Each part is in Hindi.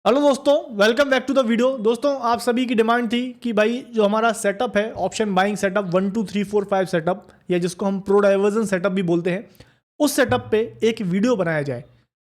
हेलो दोस्तों, welcome back to the video. दोस्तों, आप सभी की डिमांड थी कि भाई जो हमारा सेटअप है ऑप्शन बाइंग सेटअप 1 2 3 4 5 सेटअप, या जिसको हम प्रो डाइवर्जन सेटअप भी बोलते हैं, उस सेटअप पे एक वीडियो बनाया जाए।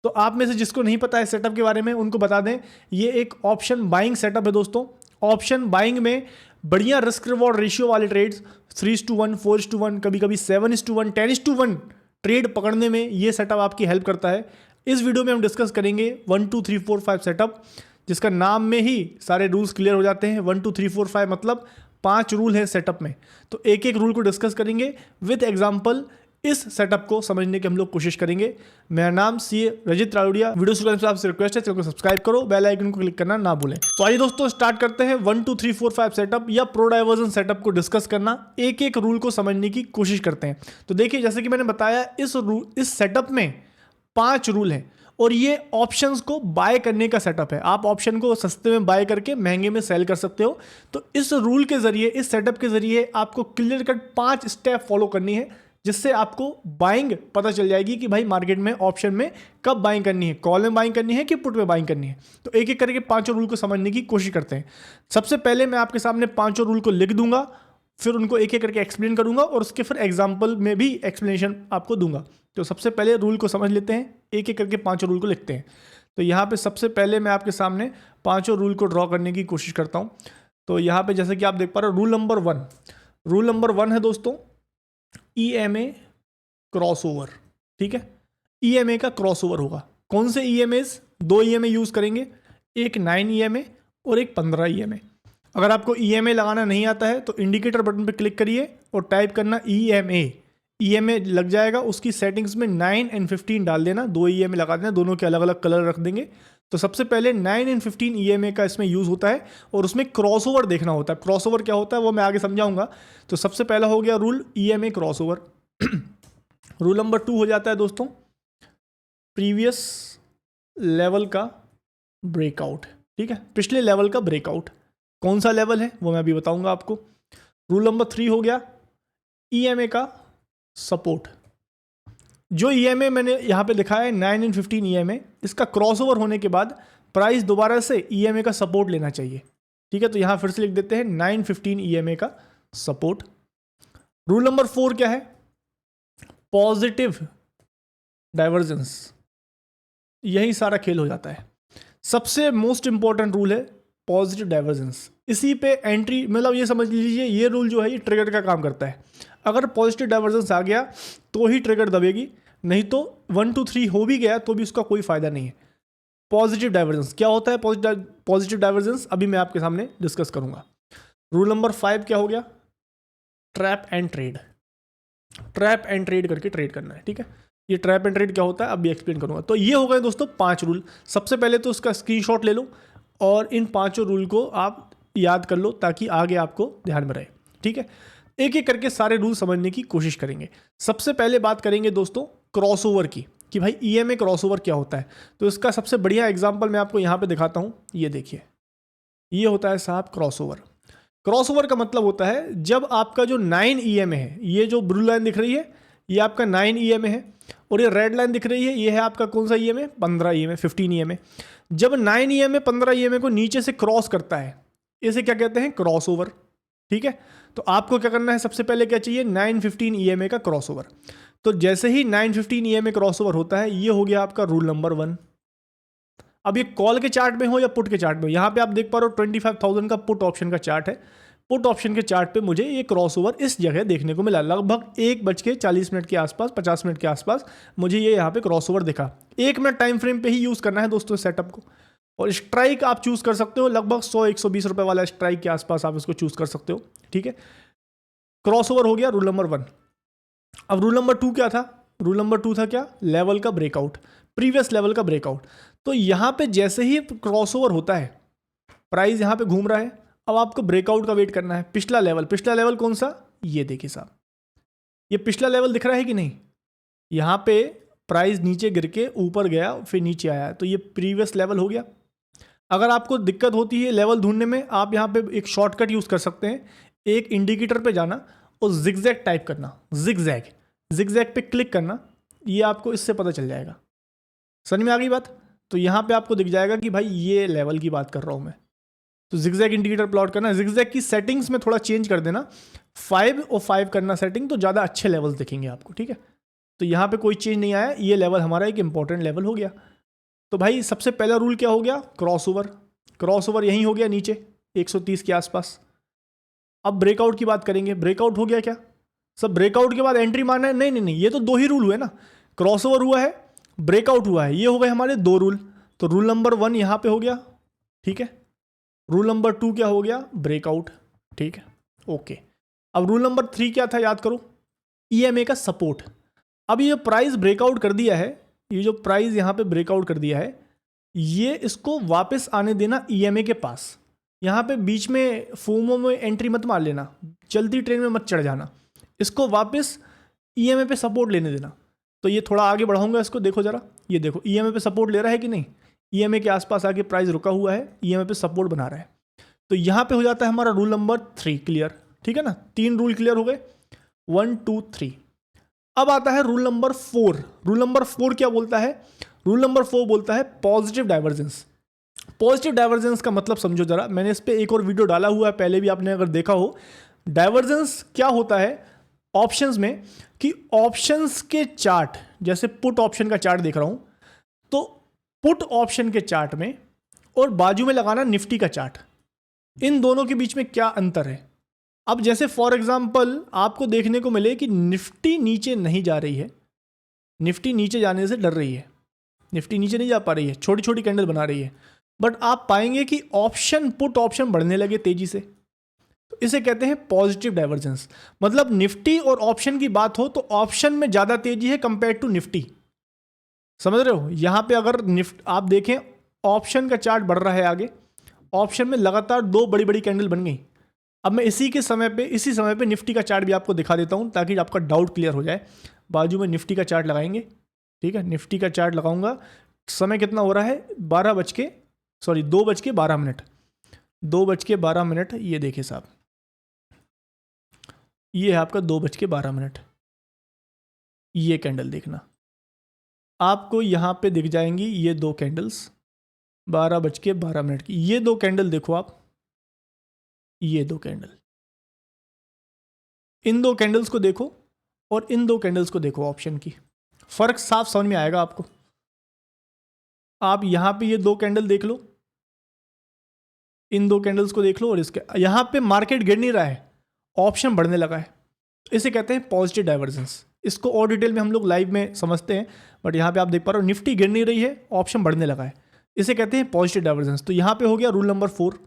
तो आप में से जिसको नहीं पता है सेटअप के बारे में उनको बता दें, ये एक ऑप्शन बाइंग सेटअप है दोस्तों। ऑप्शन बाइंग में बढ़िया रिस्क रिवॉर्ड रेशियो वाले ट्रेड्स 3:1, 4:1, कभी कभी 7:1, 10:1 ट्रेड पकड़ने में ये सेटअप आपकी हेल्प करता है। इस वीडियो में हम डिस्कस करेंगे 1 2 3 4 5 सेटअप, जिसका नाम में ही सारे रूल्स क्लियर हो जाते हैं। 1 2 3 4 5 मतलब 5 रूल है सेटअप में। तो एक एक रूल को डिस्कस करेंगे विद एग्जांपल। इस सेटअप को समझने की हम लोग कोशिश करेंगे। मेरा नाम सी रजित राउडिया। वीडियो शुरू करने से आपसे रिक्वेस्ट है, चैनल को सब्सक्राइब करो, बेल आइकन को क्लिक करना ना भूलें। तो आइए दोस्तों स्टार्ट करते हैं 1 2 3 4 5 सेटअप या प्रो डाइवर्जन सेटअप को डिस्कस करना। एक एक रूल को समझने की कोशिश करते हैं। तो देखिए, जैसे कि मैंने बताया, इस सेटअप में 5 रूल हैं और ये ऑप्शंस को बाय करने का सेटअप है। आप ऑप्शन को सस्ते में बाय करके महंगे में सेल कर सकते हो। तो इस रूल के जरिए, इस सेटअप के जरिए आपको क्लियर कट 5 स्टेप फॉलो करनी है, जिससे आपको बाइंग पता चल जाएगी कि भाई मार्केट में ऑप्शन में कब बाइंग करनी है, कॉल में बाइंग करनी है कि पुट में बाइंग करनी है। तो एक एक करके 5 रूल को समझने की कोशिश करते हैं। सबसे पहले मैं आपके सामने 5 रूल को लिख दूंगा, फिर उनको एक एक करके एक्सप्लेन करूंगा और उसके फिर एग्जाम्पल में भी एक्सप्लेनेशन आपको दूंगा। तो सबसे पहले रूल को समझ लेते हैं, एक एक करके 5 रूल को लिखते हैं। तो यहाँ पे सबसे पहले मैं आपके सामने 5 रूल को ड्रॉ करने की कोशिश करता हूँ। तो यहाँ पे जैसे कि आप देख पा रहे हो, रूल नंबर 1 है दोस्तों, EMA क्रॉसओवर। ठीक है, EMA का क्रॉसओवर होगा। कौन से EMAs? 2 EMA यूज़ करेंगे, एक 9 EMA और एक 15 EMA। अगर आपको EMA लगाना नहीं आता है तो इंडिकेटर बटन पर क्लिक करिए और टाइप करना EMA लग जाएगा। उसकी सेटिंग्स में 9 और 15 डाल देना, 2 EMA लगा देना, दोनों के अलग अलग कलर रख देंगे। तो सबसे पहले 9 और 15 EMA का इसमें यूज़ होता है और उसमें क्रॉसओवर देखना होता है। क्रॉसओवर क्या होता है वो मैं आगे समझाऊंगा। तो सबसे पहला हो गया rule EMA crossover. Rule number 2 हो जाता है दोस्तों, प्रीवियस लेवल का ब्रेकआउट। ठीक है, पिछले लेवल का ब्रेकआउट। कौन सा लेवल है वो मैं अभी बताऊंगा आपको। रूल नंबर 3 हो गया EMA का सपोर्ट। जो EMA मैंने यहाँ पे दिखाया है 9 और 15 EMA, इसका क्रॉसओवर होने के बाद प्राइस दोबारा से EMA का सपोर्ट लेना चाहिए। ठीक है, तो यहाँ फिर से लिख देते हैं 9 15 EMA का सपोर्ट। रूल नंबर 4 क्या है? Positive divergence. यही सारा खेल हो जाता है। सबसे मोस्ट इंपॉर्टेंट रूल है पॉजिटिव डाइवर्जेंस। इसी पे एंट्री, मतलब ये समझ लीजिए ये रूल जो है ये ट्रिगर का काम करता है। अगर पॉजिटिव डाइवर्जेंस आ गया तो ही ट्रिगर दबेगी, नहीं तो 1 2 3 हो भी गया तो भी उसका कोई फायदा नहीं है। पॉजिटिव डाइवर्जेंस क्या होता है? पॉजिटिव डाइवर्जेंस अभी मैं आपके सामने डिस्कस करूंगा। रूल नंबर 5 क्या हो गया? Trap and trade. Trap and trade करके ट्रेड करना है। ठीक है, ये ट्रैप एंड ट्रेड क्या होता है अभी एक्सप्लेन करूंगा। तो ये हो गए दोस्तों 5 रूल। सबसे पहले तो उसका स्क्रीनशॉट ले लो और इन 5 रूल को आप याद कर लो ताकि आगे आपको ध्यान में रहे। ठीक है, एक एक करके सारे रूल समझने की कोशिश करेंगे। सबसे पहले बात करेंगे दोस्तों क्रॉसओवर की, कि भाई EMA क्रॉसओवर क्या होता है। तो इसका सबसे बढ़िया एग्जांपल मैं आपको यहाँ पे दिखाता हूँ। ये देखिए, ये होता है साहब क्रॉसओवर। क्रॉसओवर का मतलब होता है जब आपका जो 9 EMA है, ये जो ब्लू लाइन दिख रही है ये आपका 9 EMA है, और ये रेड लाइन दिख रही है ये है आपका कौन सा EMA? 15 EMA, 15 EMA। जब 9 EMA 15 EMA को नीचे से क्रॉस करता है, इसे क्या कहते हैं? क्रॉसओवर। ठीक है, तो आपको क्या करना है? सबसे पहले क्या चाहिए? 9 15 EMA का क्रॉसओवर। तो जैसे ही 9 15 EMA क्रॉसओवर होता है, ये हो गया आपका रूल नंबर 1। अब ये कॉल के चार्ट में हो या पुट के चार्ट में हो, यहाँ पे आप देख पा रहे हो 25,000 का पुट ऑप्शन का चार्ट है। पुट ऑप्शन के चार्ट पे मुझे ये क्रॉसओवर इस जगह देखने को मिला, लगभग 1:40 के आसपास, 50 मिनट के आसपास मुझे ये यहाँ पे क्रॉसओवर दिखा। 1 मिनट टाइम फ्रेम पे ही यूज़ करना है दोस्तों सेटअप को। और स्ट्राइक आप चूज़ कर सकते हो, लगभग 100-120 रुपये वाला स्ट्राइक के आसपास आप इसको चूज़ कर सकते हो। ठीक है, क्रॉसओवर हो गया रूल नंबर 1। अब रूल नंबर 2 क्या था? रूल नंबर 2 था क्या? लेवल का ब्रेकआउट, प्रीवियस लेवल का ब्रेकआउट। तो यहाँ पे जैसे ही क्रॉसओवर होता है, प्राइस यहाँ पे घूम रहा है, अब आपको ब्रेकआउट का वेट करना है। पिछला लेवल कौन सा? ये देखिए साहब, ये पिछला लेवल दिख रहा है कि नहीं? यहाँ पे प्राइस नीचे गिर के ऊपर गया फिर नीचे आया, तो ये प्रीवियस लेवल हो गया। अगर आपको दिक्कत होती है लेवल ढूंढने में, आप यहाँ पे एक शॉर्टकट यूज़ कर सकते हैं। एक इंडिकेटर पे जाना और जिगजैग टाइप करना, जिगजैग पे क्लिक करना, ये आपको इससे पता चल जाएगा। समझ में आ गई बात? तो यहाँ पे आपको दिख जाएगा कि भाई ये लेवल की बात कर रहा हूँ मैं। तो जिगजैग इंडिकेटर प्लॉट करना, जिगजैग की सेटिंग्स में थोड़ा चेंज कर देना, 5 और 5 करना सेटिंग, तो ज़्यादा अच्छे लेवल्स दिखेंगे आपको, ठीक है। तो यहाँ पे कोई चेंज नहीं आया, ये लेवल हमारा एक इंपॉर्टेंट लेवल हो गया। तो भाई सबसे पहला रूल क्या हो गया, क्रॉसओवर। क्रॉसओवर यहीं हो गया नीचे 130 के आसपास। अब ब्रेकआउट की बात करेंगे, ब्रेकआउट हो गया क्या, सब ब्रेकआउट के बाद एंट्री मारना है? नहीं नहीं नहीं, ये तो 2 ही रूल हुए ना, क्रॉसओवर हुआ है, ब्रेकआउट हुआ है, ये हो गए हमारे 2 रूल। तो रूल नंबर 1 यहाँ पे हो गया, ठीक है। रूल नंबर 2 क्या हो गया, ब्रेकआउट, ठीक है, ओके। अब रूल नंबर 3 क्या था, याद करो, EMA का सपोर्ट। अब ये प्राइस ब्रेकआउट कर दिया है, ये जो प्राइस यहाँ पे ब्रेकआउट कर दिया है, ये इसको वापस आने देना EMA के पास। यहाँ पे बीच में फोमो में एंट्री मत मार लेना, चलती ट्रेन में मत चढ़ जाना, इसको वापस EMA पे सपोर्ट लेने देना। तो ये थोड़ा आगे बढ़ाऊंगा इसको, देखो जरा, ये देखो EMA पे सपोर्ट ले रहा है कि नहीं, EMA के आसपास आके प्राइस रुका हुआ है, EMA पे सपोर्ट बना रहा है। तो यहाँ पे हो जाता है हमारा रूल नंबर 3 क्लियर, ठीक है ना, 3 रूल क्लियर हो गए, 1 2 3। अब आता है रूल नंबर 4। रूल नंबर 4 क्या बोलता है, रूल नंबर 4 बोलता है पॉजिटिव डाइवर्जेंस। पॉजिटिव डाइवर्जेंस का मतलब समझो जरा, मैंने इस पे एक और वीडियो डाला हुआ है, पहले भी आपने अगर देखा हो। डाइवर्जेंस क्या होता है ऑप्शंस में, कि ऑप्शंस के चार्ट, जैसे पुट ऑप्शन का चार्ट देख रहा हूं, तो पुट ऑप्शन के चार्ट में और बाजू में लगाना निफ्टी का चार्ट, इन दोनों के बीच में क्या अंतर है। अब जैसे फॉर एग्जांपल आपको देखने को मिले कि निफ्टी नीचे नहीं जा रही है, निफ्टी नीचे जाने से डर रही है, निफ्टी नीचे नहीं जा पा रही है, छोटी छोटी कैंडल बना रही है, बट आप पाएंगे कि ऑप्शन, पुट ऑप्शन बढ़ने लगे तेजी से, तो इसे कहते हैं पॉजिटिव डाइवर्जेंस। मतलब निफ्टी और ऑप्शन की बात हो तो ऑप्शन में ज़्यादा तेजी है कंपेयर टू निफ्टी, समझ रहे हो। यहां पे अगर आप देखें, ऑप्शन का चार्ट बढ़ रहा है आगे, ऑप्शन में लगातार 2 बड़ी बड़ी कैंडल बन गई। अब मैं इसी समय पे निफ्टी का चार्ट भी आपको दिखा देता हूं ताकि आपका डाउट क्लियर हो जाए। बाजू में निफ्टी का चार्ट लगाएंगे, ठीक है, निफ्टी का चार्ट लगाऊंगा। समय कितना हो रहा है, 2:12, 2:12। ये देखिए साहब, ये है आपका 2:12। ये कैंडल देखना, आपको यहां पे दिख जाएंगी ये 2 कैंडल्स 12:12 की। ये 2 कैंडल देखो आप, ये 2 कैंडल, इन 2 कैंडल्स को देखो और इन 2 कैंडल्स को देखो, ऑप्शन की फर्क साफ समझ में आएगा आपको। आप यहां पे ये 2 कैंडल देख लो, इन 2 कैंडल्स को देख लो, और इसके यहां पे मार्केट गिर नहीं रहा है, ऑप्शन बढ़ने लगा है, इसे कहते हैं पॉजिटिव डाइवर्जेंस। इसको और डिटेल में हम लोग लाइव में समझते हैं, बट यहाँ पे आप देख पा रहे हो निफ्टी गिर नहीं रही है, ऑप्शन बढ़ने लगा है, इसे कहते हैं पॉजिटिव डाइवर्जेंस। तो यहाँ पे हो गया rule number 4।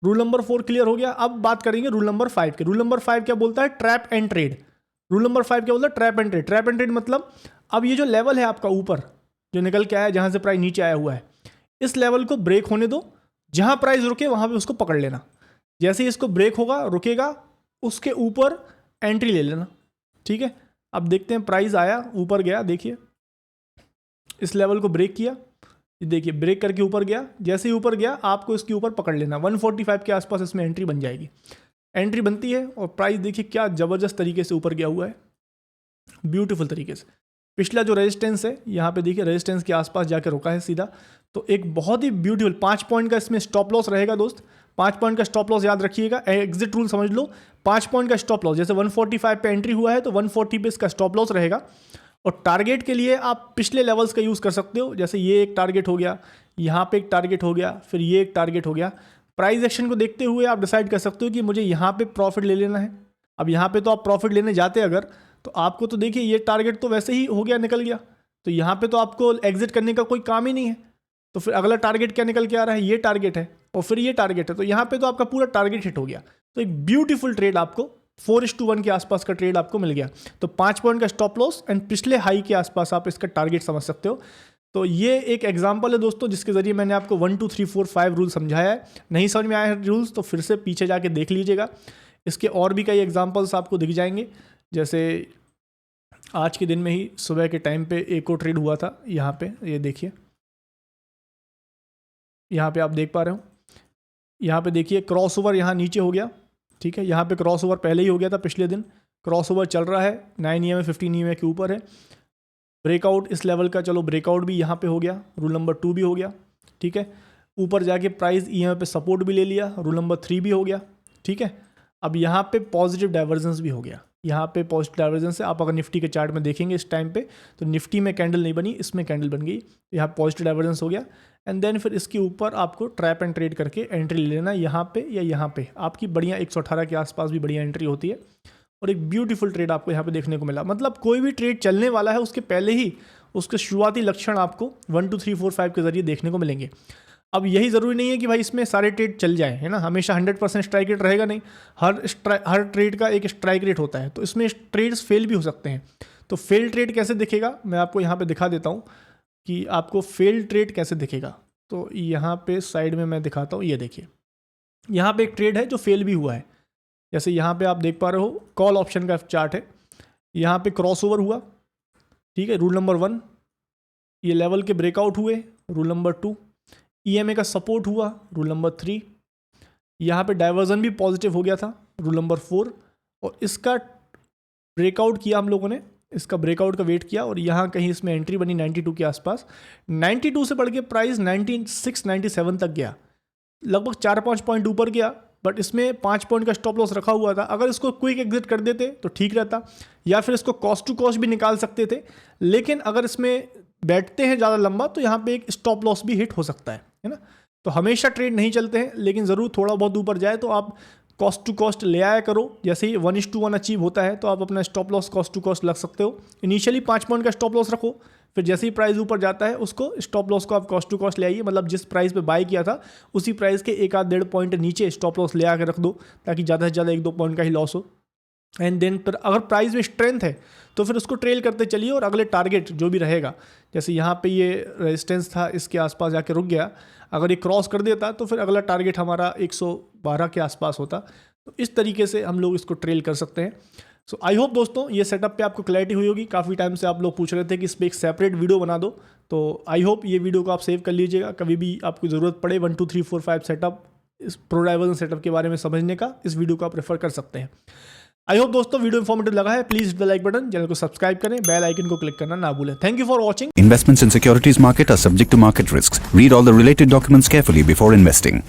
Rule number 4 clear हो गया। अब बात करेंगे रूल नंबर 5 के। रूल नंबर 5 क्या बोलता है, trap and trade. Rule number 5 क्या बोलता है, trap and trade. Trap and trade मतलब अब ये जो लेवल है आपका ऊपर जो निकल के आया, जहाँ से प्राइस नीचे आया हुआ है, इस लेवल को ब्रेक होने दो, जहाँ प्राइस रुके वहाँ पे उसको पकड़ लेना। जैसे ही इसको ब्रेक होगा, रुकेगा, उसके ऊपर एंट्री ले लेना, ठीक है। अब देखते हैं, प्राइस आया, ऊपर गया, देखिए इस लेवल को ब्रेक किया, देखिए ब्रेक करके ऊपर गया, जैसे ही ऊपर गया आपको इसके ऊपर पकड़ लेना, 145 के आसपास इसमें एंट्री बन जाएगी। एंट्री बनती है और प्राइस देखिए क्या ज़बरदस्त तरीके से ऊपर गया हुआ है, ब्यूटीफुल तरीके से। पिछला जो रेजिस्टेंस है यहाँ पे देखिए, रेजिस्टेंस के आसपास जाकर रुका है सीधा, तो एक बहुत ही ब्यूटीफुल 5 पॉइंट का इसमें स्टॉप लॉस रहेगा दोस्त। 5 पॉइंट का स्टॉप लॉस याद रखिएगा, एग्जिट रूल समझ लो। 5 पॉइंट का स्टॉप लॉस, जैसे 145 पे एंट्री हुआ है तो 140 पे इसका स्टॉप लॉस रहेगा। और टारगेट के लिए आप पिछले लेवल्स का यूज़ कर सकते हो, जैसे ये एक टारगेट हो गया, यहाँ पे एक टारगेट हो गया, फिर ये एक टारगेट हो गया। प्राइस एक्शन को देखते हुए आप डिसाइड कर सकते हो कि मुझे यहाँ पे प्रॉफिट ले लेना है। अब यहाँ पे तो आप प्रॉफिट लेने जाते अगर, तो आपको तो देखिए ये टारगेट तो वैसे ही हो गया, निकल गया, तो यहाँ पे तो आपको एग्जिट करने का कोई काम ही नहीं है। तो फिर अगला टारगेट क्या निकल के आ रहा है, ये टारगेट है और फिर ये टारगेट है, तो यहाँ पे तो आपका पूरा टारगेट हिट हो गया। तो एक ब्यूटीफुल ट्रेड आपको 4:1 के आसपास का ट्रेड आपको मिल गया। तो 5 पॉइंट का स्टॉप लॉस एंड पिछले हाई के आसपास आप इसका टारगेट समझ सकते हो। तो ये एक एग्जांपल है दोस्तों, जिसके जरिए मैंने आपको 1 2 3 4 5 रूल समझाया है। नहीं समझ में आया है रूल्स तो फिर से पीछे जाके देख लीजिएगा, इसके और भी कई एग्जाम्पल्स आपको दिख जाएंगे। जैसे आज के दिन में ही सुबह के टाइम पे एक और ट्रेड हुआ था, यहाँ पे ये देखिए, यहाँ पे आप देख पा रहे हो, यहाँ पे देखिए क्रॉस ओवर यहाँ नीचे हो गया, ठीक है। यहाँ पे क्रॉस ओवर पहले ही हो गया था पिछले दिन, क्रॉस ओवर चल रहा है, 9 EMA 15 EMA के ऊपर है। ब्रेकआउट इस लेवल का, चलो ब्रेकआउट भी यहाँ पे हो गया, रूल नंबर 2 भी हो गया, ठीक है। ऊपर जाके प्राइस यहाँ पे सपोर्ट भी ले लिया, रूल नंबर 3 भी हो गया, ठीक है। अब यहाँ पे पॉजिटिव डाइवर्जेंस भी हो गया, यहाँ पे पॉजिटिव डाइवर्जेंस है। आप अगर निफ्टी के चार्ट में देखेंगे इस टाइम पे, तो निफ्टी में कैंडल नहीं बनी, इसमें कैंडल बन गई, यहाँ पॉजिटिव डाइवर्जेंस हो गया। एंड देन फिर इसके ऊपर आपको ट्रैप एंड ट्रेड करके एंट्री ले लेना, यहाँ पे या यहाँ पे आपकी बढ़िया 118 के आसपास भी बढ़िया एंट्री होती है, और एक ब्यूटीफुल ट्रेड आपको यहाँ पे देखने को मिला। मतलब कोई भी ट्रेड चलने वाला है उसके पहले ही उसके शुरुआती लक्षण आपको 1 2 3 4 5 के जरिए देखने को मिलेंगे। अब यही ज़रूरी नहीं है कि भाई इसमें सारे ट्रेड चल जाए, है ना, हमेशा 100% स्ट्राइक रेट रहेगा नहीं, हर ट्रेड का एक स्ट्राइक रेट होता है, तो इसमें ट्रेड्स फेल भी हो सकते हैं। तो फेल ट्रेड कैसे दिखेगा मैं आपको यहाँ पे दिखा देता हूँ कि आपको फेल ट्रेड कैसे दिखेगा। तो यहाँ पे साइड में मैं दिखाता हूँ, ये देखिए यहाँ पे एक ट्रेड है जो फेल भी हुआ है। जैसे यहाँ पे आप देख पा रहे हो, कॉल ऑप्शन का चार्ट है, यहाँ पे क्रॉसओवर हुआ, ठीक है, रूल नंबर 1, ये लेवल के ब्रेकआउट हुए, रूल नंबर 2, EMA का सपोर्ट हुआ, रूल नंबर 3, यहाँ पे डाइवर्जन भी पॉजिटिव हो गया था, रूल नंबर 4, और इसका ब्रेकआउट किया हम लोगों ने, इसका ब्रेकआउट का वेट किया और यहाँ कहीं इसमें एंट्री बनी 92 के आसपास। 92 से बढ़ के प्राइस 96 97 तक गया, लगभग 4-5 पॉइंट ऊपर गया, बट इसमें 5 पॉइंट का स्टॉप लॉस रखा हुआ था। अगर इसको क्विक एग्जिट कर देते तो ठीक रहता, या फिर इसको कॉस्ट टू कॉस्ट भी निकाल सकते थे, लेकिन अगर इसमें बैठते हैं ज़्यादा लंबा तो यहाँ पे एक स्टॉप लॉस भी हिट हो सकता है ना। तो हमेशा ट्रेड नहीं चलते हैं, लेकिन ज़रूर थोड़ा बहुत ऊपर जाए तो आप कॉस्ट टू कॉस्ट ले आया करो। जैसे ही 1:1 अचीव होता है तो आप अपना stop loss cost to cost लग सकते हो। इनिशियली 5 पॉइंट का स्टॉप लॉस रखो, फिर जैसे ही प्राइस ऊपर जाता है उसको स्टॉप लॉस को आप कॉस्ट टू कॉस्ट ले आइए, मतलब जिस प्राइस पे बाय किया था उसी प्राइस के 1-1.5 पॉइंट नीचे स्टॉप लॉस ले आकर रख दो, ताकि ज़्यादा से ज़्यादा 1-2 पॉइंट का ही लॉस हो। एंड देन पर अगर प्राइस में स्ट्रेंथ है तो फिर उसको ट्रेल करते चलिए, और अगले टारगेट जो भी रहेगा, जैसे यहाँ पे ये रेजिस्टेंस था, इसके आसपास जाके रुक गया, अगर ये क्रॉस कर देता तो फिर अगला टारगेट हमारा 112 के आसपास होता। तो इस तरीके से हम लोग इसको ट्रेल कर सकते हैं। सो आई होप दोस्तों ये सेटअप पे आपको क्लैरिटी हुई होगी। काफ़ी टाइम से आप लोग पूछ रहे थे कि इस पर एक सेपरेट वीडियो बना दो, तो आई होप ये वीडियो को आप सेव कर लीजिएगा। कभी भी आपको ज़रूरत पड़े 1 2 3 4 5 सेटअप, इस प्रो डाइवर्जन सेटअप के बारे में समझने का, इस वीडियो को आप रेफर कर सकते हैं। आई होप दोस्तों वीडियो इन्फॉर्मेटिव लगा है। Please hit the like button, channel को सब्सक्राइब करें, बेल आइकन को क्लिक करना ना भूलें। Thank you for watching. Investments in securities market are subject to market risks. Read all the related documents carefully before investing.